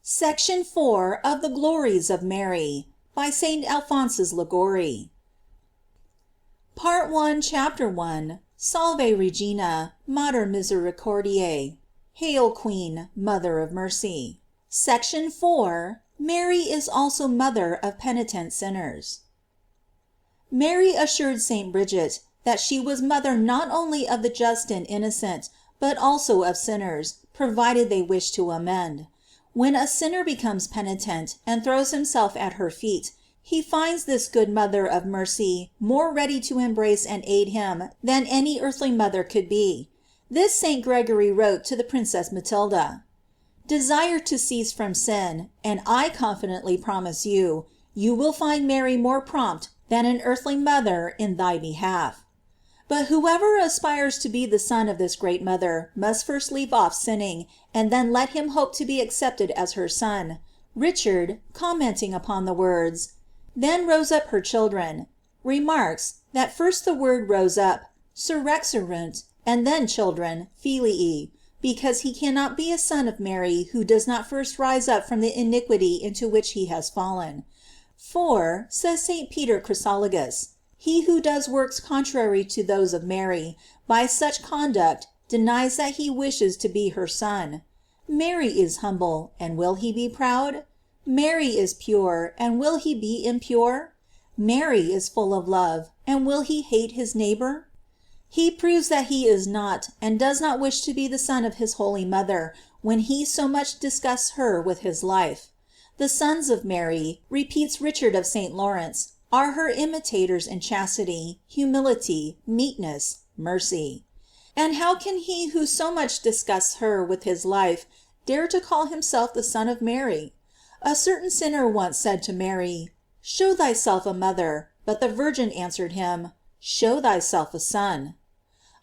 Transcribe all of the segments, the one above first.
Section 4 of the Glories of Mary by St. Alphonsus Liguori. Part 1, Chapter 1. Salve Regina, Mater Misericordiae. Hail Queen, Mother of Mercy. Section 4. Mary is also Mother of penitent sinners. Mary assured St. Bridget that she was mother not only of the just and innocent, but also of sinners, provided they wished to amend. When a sinner becomes penitent and throws himself at her feet, he finds this good Mother of mercy more ready to embrace and aid him than any earthly mother could be. This St. Gregory wrote to the Princess Matilda: "Desire to cease from sin, and I confidently promise you, you will find Mary more prompt than an earthly mother in thy behalf." But whoever aspires to be the son of this great mother must first leave off sinning, and then let him hope to be accepted as her son. Richard, commenting upon the words, "Then rose up her children," remarks, that first the word rose up, surrexerunt, and then children, filii, because he cannot be a son of Mary who does not first rise up from the iniquity into which he has fallen. For, says St. Peter Chrysologus, he who does works contrary to those of Mary, by such conduct denies that he wishes to be her son. Mary is humble, and will he be proud? Mary is pure, and will he be impure? Mary is full of love, and will he hate his neighbor? He proves that he is not, and does not wish to be the son of his holy mother, when he so much disgusts her with his life. The sons of Mary, repeats Richard of St. Lawrence, are her imitators in chastity, humility, meekness, mercy. And how can he who so much disgusts her with his life dare to call himself the son of Mary? A certain sinner once said to Mary, "Show thyself a mother," but the Virgin answered him, "Show thyself a son."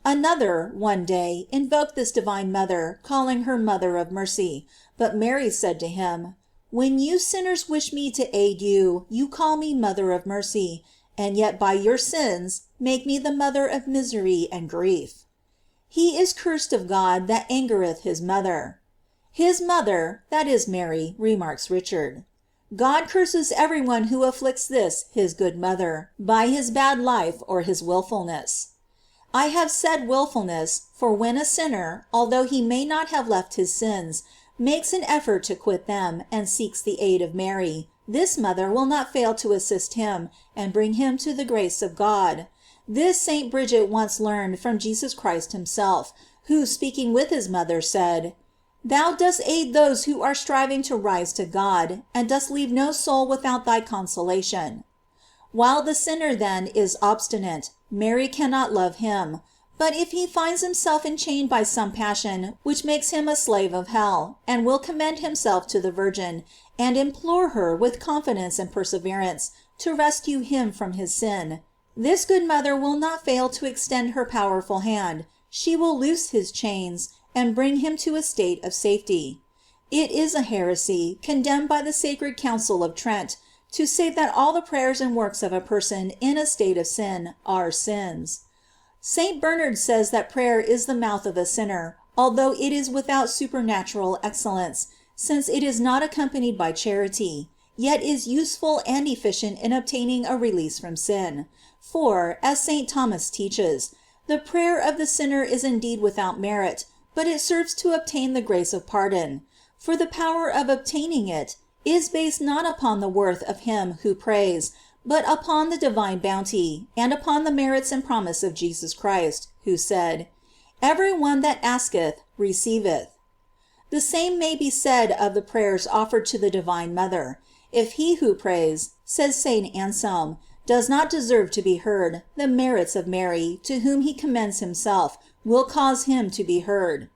Another, one day, invoked this divine mother, calling her Mother of Mercy, but Mary said to him, "When you sinners wish me to aid you, you call me Mother of Mercy, and yet by your sins make me the mother of misery and grief." He is cursed of God that angereth his mother. His mother, that is Mary, remarks Richard. God curses everyone who afflicts this his good mother, by his bad life or his willfulness. I have said willfulness, for when a sinner, although he may not have left his sins, makes an effort to quit them, and seeks the aid of Mary, this mother will not fail to assist him, and bring him to the grace of God. This St. Bridget once learned from Jesus Christ himself, who, speaking with his mother, said, "Thou dost aid those who are striving to rise to God, and dost leave no soul without thy consolation." While the sinner, then, is obstinate, Mary cannot love him. But if he finds himself enchained by some passion which makes him a slave of hell, and will commend himself to the Virgin, and implore her with confidence and perseverance to rescue him from his sin, this good mother will not fail to extend her powerful hand, she will loose his chains, and bring him to a state of safety. It is a heresy, condemned by the Sacred Council of Trent, to say that all the prayers and works of a person in a state of sin are sins. St. Bernard says that prayer is the mouth of a sinner, although it is without supernatural excellence, since it is not accompanied by charity, yet is useful and efficient in obtaining a release from sin. For, as St. Thomas teaches, the prayer of the sinner is indeed without merit, but it serves to obtain the grace of pardon. For the power of obtaining it is based not upon the worth of him who prays, but upon the divine bounty, and upon the merits and promise of Jesus Christ, who said, "Every one that asketh, receiveth." The same may be said of the prayers offered to the Divine Mother. If he who prays, says St. Anselm, does not deserve to be heard, the merits of Mary, to whom he commends himself, will cause him to be heard.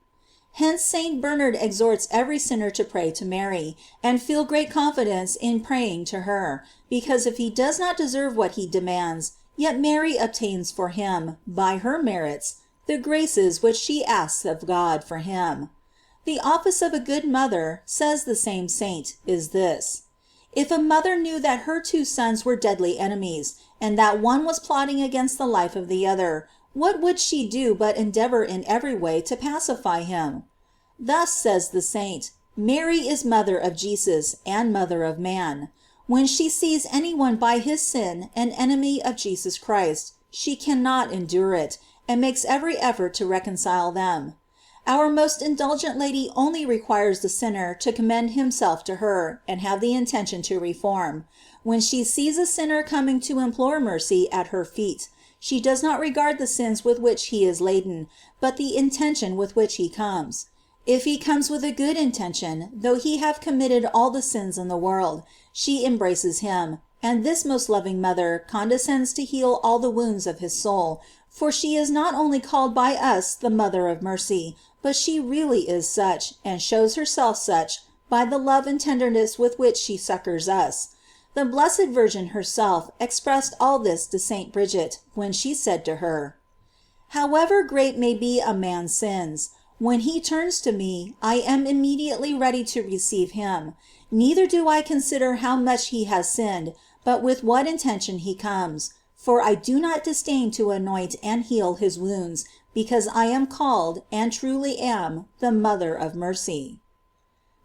Hence St. Bernard exhorts every sinner to pray to Mary, and feel great confidence in praying to her, because if he does not deserve what he demands, yet Mary obtains for him, by her merits, the graces which she asks of God for him. The office of a good mother, says the same saint, is this: if a mother knew that her two sons were deadly enemies, and that one was plotting against the life of the other, what would she do but endeavor in every way to pacify him? Thus, says the saint, Mary is mother of Jesus and mother of man. When she sees anyone by his sin an enemy of Jesus Christ, she cannot endure it, and makes every effort to reconcile them. Our most indulgent Lady only requires the sinner to commend himself to her, and have the intention to reform. When she sees a sinner coming to implore mercy at her feet, she does not regard the sins with which he is laden, but the intention with which he comes. If he comes with a good intention, though he have committed all the sins in the world, she embraces him, and this most loving mother condescends to heal all the wounds of his soul, for she is not only called by us the Mother of Mercy, but she really is such, and shows herself such by the love and tenderness with which she succors us. The Blessed Virgin herself expressed all this to Saint Bridget, when she said to her: "However great may be a man's sins, when he turns to me, I am immediately ready to receive him. Neither do I consider how much he has sinned, but with what intention he comes, for I do not disdain to anoint and heal his wounds, because I am called, and truly am, the Mother of Mercy."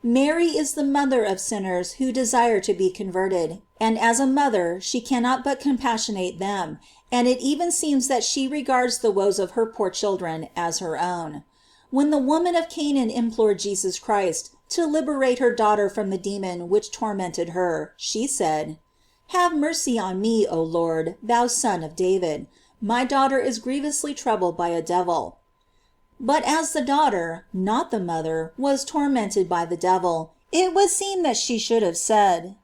Mary is the mother of sinners who desire to be converted, and as a mother she cannot but compassionate them, and it even seems that she regards the woes of her poor children as her own. When the woman of Canaan implored Jesus Christ to liberate her daughter from the demon which tormented her, she said: "Have mercy on me, O Lord, thou Son of David. My daughter is grievously troubled by a devil." But as the daughter, not the mother, was tormented by the devil, it would seem that she should have said: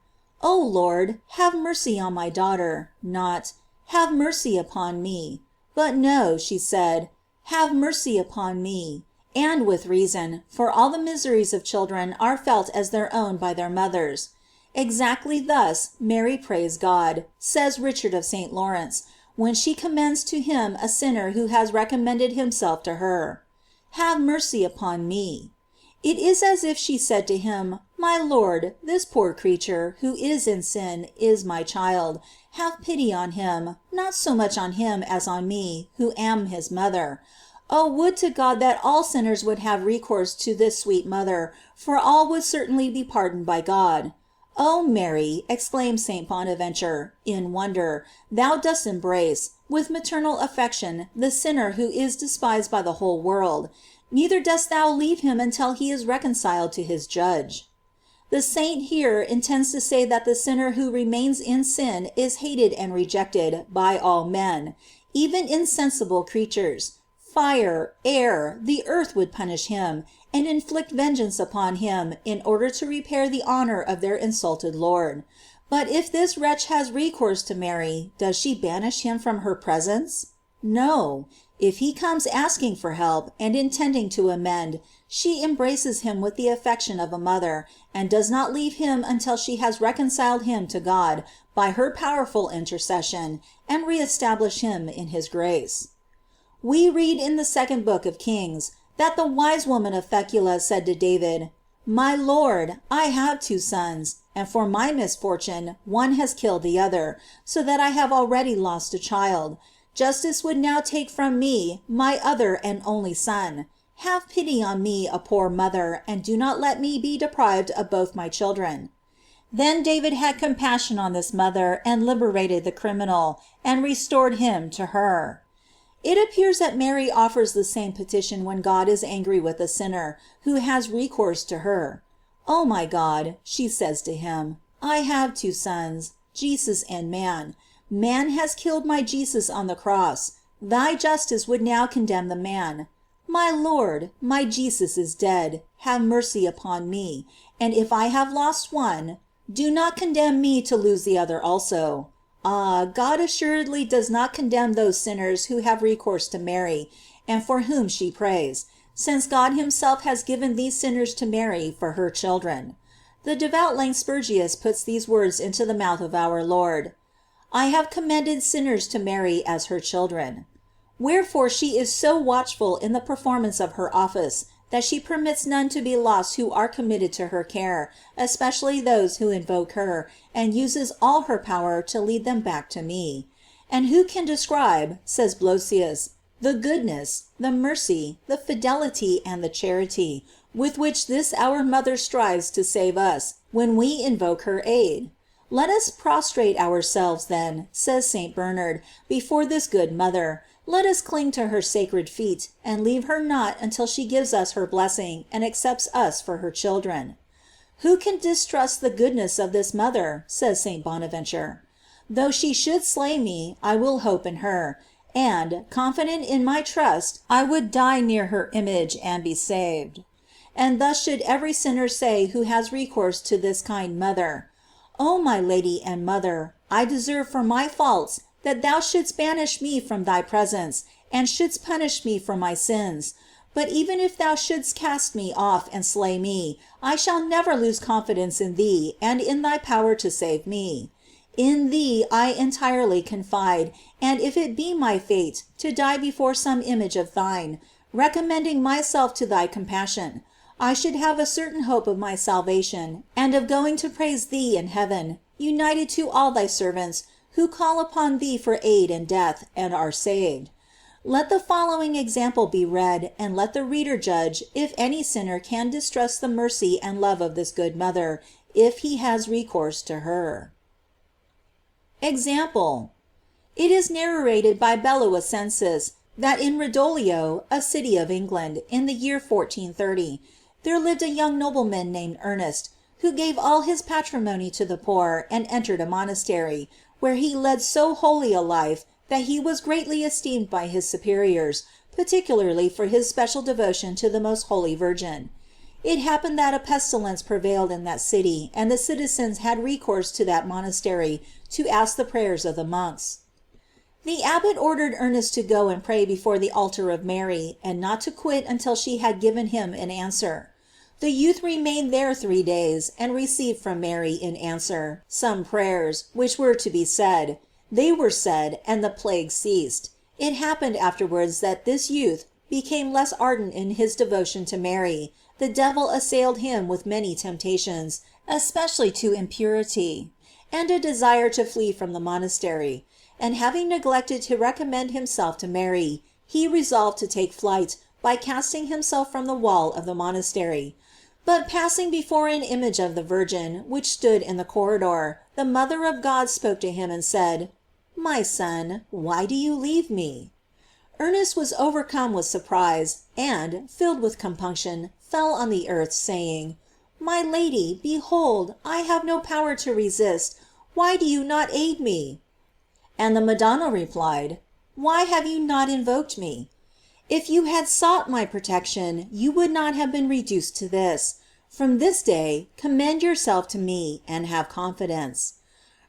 "O Lord, have mercy on my daughter," not "Have mercy upon me." But no, she said, "Have mercy upon me," and with reason, for all the miseries of children are felt as their own by their mothers. Exactly thus Mary prays God, says Richard of St. Lawrence, when she commends to him a sinner who has recommended himself to her: "Have mercy upon me." It is as if she said to him: "My Lord, this poor creature, who is in sin, is my child. Have pity on him, not so much on him as on me, who am his mother." Oh, would to God that all sinners would have recourse to this sweet mother, for all would certainly be pardoned by God. "Oh Mary," exclaims St. Bonaventure, in wonder, "thou dost embrace, with maternal affection, the sinner who is despised by the whole world. Neither dost thou leave him until he is reconciled to his judge." The saint here intends to say that the sinner who remains in sin is hated and rejected by all men, even insensible creatures. Fire, air, the earth would punish him, and inflict vengeance upon him in order to repair the honor of their insulted Lord. But if this wretch has recourse to Mary, does she banish him from her presence? No. If he comes asking for help, and intending to amend, she embraces him with the affection of a mother, and does not leave him until she has reconciled him to God by her powerful intercession, and reestablished him in his grace. We read in the second book of Kings that the wise woman of Thecula said to David: "My Lord, I have 2 sons, and for my misfortune one has killed the other, so that I have already lost a child. Justice would now take from me my other and only son. Have pity on me, a poor mother, and do not let me be deprived of both my children." Then David had compassion on this mother and liberated the criminal, and restored him to her. It appears that Mary offers the same petition when God is angry with a sinner, who has recourse to her. "Oh my God," she says to him, "I have 2 sons, Jesus and man. Man has killed my Jesus on the cross. Thy justice would now condemn the man. My Lord, my Jesus is dead. Have mercy upon me. And if I have lost one, do not condemn me to lose the other also." Ah, God assuredly does not condemn those sinners who have recourse to Mary, and for whom she prays, since God himself has given these sinners to Mary for her children. The devout Langspergius puts these words into the mouth of our Lord: "I have commended sinners to Mary as her children." Wherefore she is so watchful in the performance of her office, that she permits none to be lost who are committed to her care, especially those who invoke her, and uses all her power to lead them back to me. And who can describe, says Blosius, the goodness, the mercy, the fidelity, and the charity, with which this our mother strives to save us, when we invoke her aid? Let us prostrate ourselves, then, says St. Bernard, before this good mother. Let us cling to her sacred feet, and leave her not until she gives us her blessing and accepts us for her children. Who can distrust the goodness of this mother? Says St. Bonaventure. Though she should slay me, I will hope in her, and, confident in my trust, I would die near her image and be saved. And thus should every sinner say who has recourse to this kind mother: O my Lady and Mother, I deserve for my faults that thou shouldst banish me from thy presence, and shouldst punish me for my sins. But even if thou shouldst cast me off and slay me, I shall never lose confidence in thee and in thy power to save me. In thee I entirely confide, and if it be my fate to die before some image of thine, recommending myself to thy compassion, I should have a certain hope of my salvation, and of going to praise thee in heaven, united to all thy servants who call upon thee for aid in death, and are saved. Let the following example be read, and let the reader judge if any sinner can distrust the mercy and love of this good mother, if he has recourse to her. Example. It is narrated by Belloicensis that in Redolio, a city of England, in the year 1430, there lived a young nobleman named Ernest, who gave all his patrimony to the poor and entered a monastery, where he led so holy a life that he was greatly esteemed by his superiors, particularly for his special devotion to the most holy Virgin. It happened that a pestilence prevailed in that city, and the citizens had recourse to that monastery to ask the prayers of the monks. The abbot ordered Ernest to go and pray before the altar of Mary, and not to quit until she had given him an answer. The youth remained there 3 days, and received from Mary, in answer, some prayers, which were to be said. They were said, and the plague ceased. It happened afterwards that this youth became less ardent in his devotion to Mary. The devil assailed him with many temptations, especially to impurity, and a desire to flee from the monastery. And having neglected to recommend himself to Mary, he resolved to take flight by casting himself from the wall of the monastery. But passing before an image of the Virgin, which stood in the corridor, the Mother of God spoke to him and said, "My son, why do you leave me?" Ernest was overcome with surprise, and, filled with compunction, fell on the earth, saying, "My Lady, behold, I have no power to resist. Why do you not aid me?" And the Madonna replied, "Why have you not invoked me? If you had sought my protection, you would not have been reduced to this. From this day, commend yourself to me, and have confidence."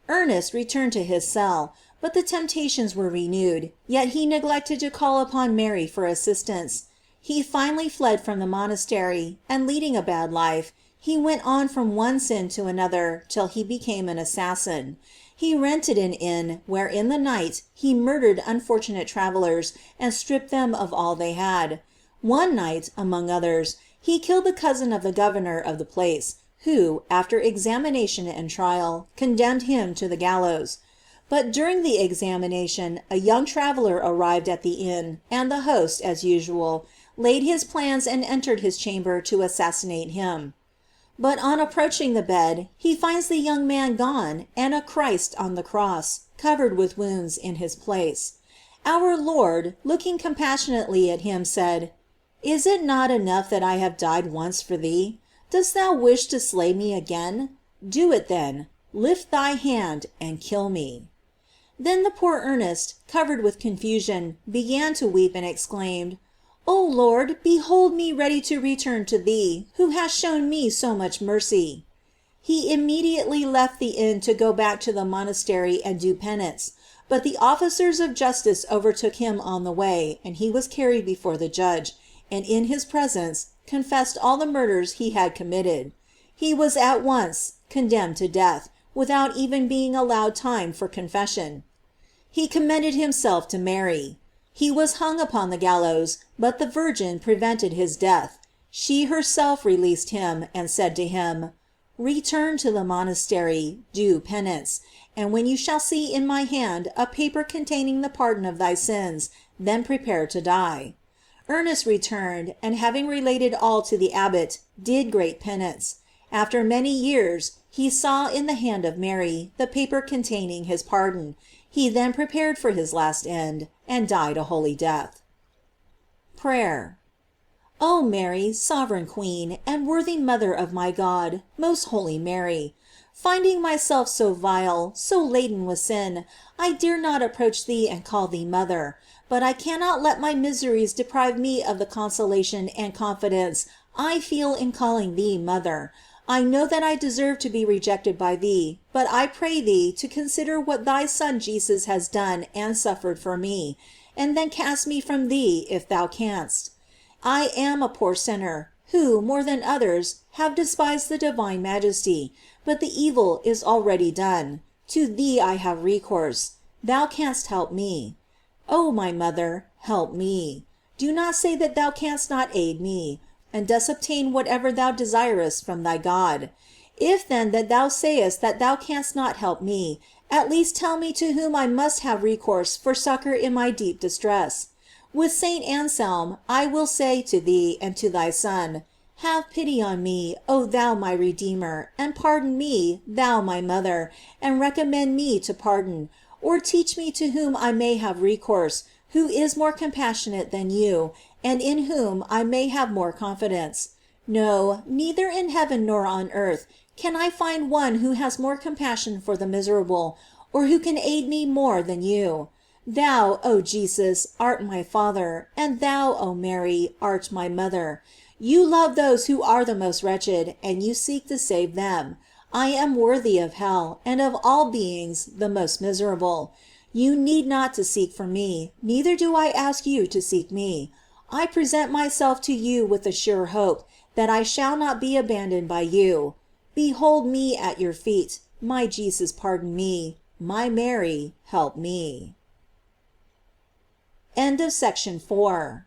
Ernest returned to his cell, but the temptations were renewed, yet he neglected to call upon Mary for assistance. He finally fled from the monastery, and leading a bad life, he went on from one sin to another till he became an assassin. He rented an inn, where in the night he murdered unfortunate travelers and stripped them of all they had. One night, among others, he killed the cousin of the governor of the place, who, after examination and trial, condemned him to the gallows. But during the examination a young traveler arrived at the inn, and the host, as usual, laid his plans and entered his chamber to assassinate him. But on approaching the bed, he finds the young man gone, and a Christ on the cross, covered with wounds, in his place. Our Lord, looking compassionately at him, said, "Is it not enough that I have died once for thee? Dost thou wish to slay me again? Do it then. Lift thy hand and kill me." Then the poor Ernest, covered with confusion, began to weep and exclaimed, "O Lord, behold me ready to return to thee, who hast shown me so much mercy." He immediately left the inn to go back to the monastery and do penance, but the officers of justice overtook him on the way, and he was carried before the judge, and in his presence confessed all the murders he had committed. He was at once condemned to death, without even being allowed time for confession. He commended himself to Mary. He was hung upon the gallows, but the Virgin prevented his death. She herself released him, and said to him, "Return to the monastery, do penance, and when you shall see in my hand a paper containing the pardon of thy sins, then prepare to die." Ernest returned, and having related all to the abbot, did great penance. After many years, he saw in the hand of Mary the paper containing his pardon. He then prepared for his last end, and died a holy death. Prayer. O Mary, sovereign Queen, and worthy Mother of my God, most holy Mary! Finding myself so vile, so laden with sin, I dare not approach thee and call thee Mother. But I cannot let my miseries deprive me of the consolation and confidence I feel in calling thee Mother. I know that I deserve to be rejected by thee, but I pray thee to consider what thy Son Jesus has done and suffered for me, and then cast me from thee if thou canst. I am a poor sinner, who, more than others, have despised the divine majesty, but the evil is already done. To thee I have recourse. Thou canst help me. O my Mother, help me. Do not say that thou canst not aid me, and dost obtain whatever thou desirest from thy God. If then that thou sayest that thou canst not help me, at least tell me to whom I must have recourse for succor in my deep distress. With Saint Anselm I will say to thee and to thy Son: Have pity on me, O thou my Redeemer, and pardon me, thou my Mother, and recommend me to pardon, or teach me to whom I may have recourse, who is more compassionate than you, and in whom I may have more confidence. No, neither in heaven nor on earth can I find one who has more compassion for the miserable, or who can aid me more than you. Thou, O Jesus, art my Father, and thou, O Mary, art my Mother. You love those who are the most wretched, and you seek to save them. I am worthy of hell, and of all beings the most miserable. You need not to seek for me, neither do I ask you to seek me. I present myself to you with the sure hope that I shall not be abandoned by you. Behold me at your feet. My Jesus, pardon me. My Mary, help me. End of section 4.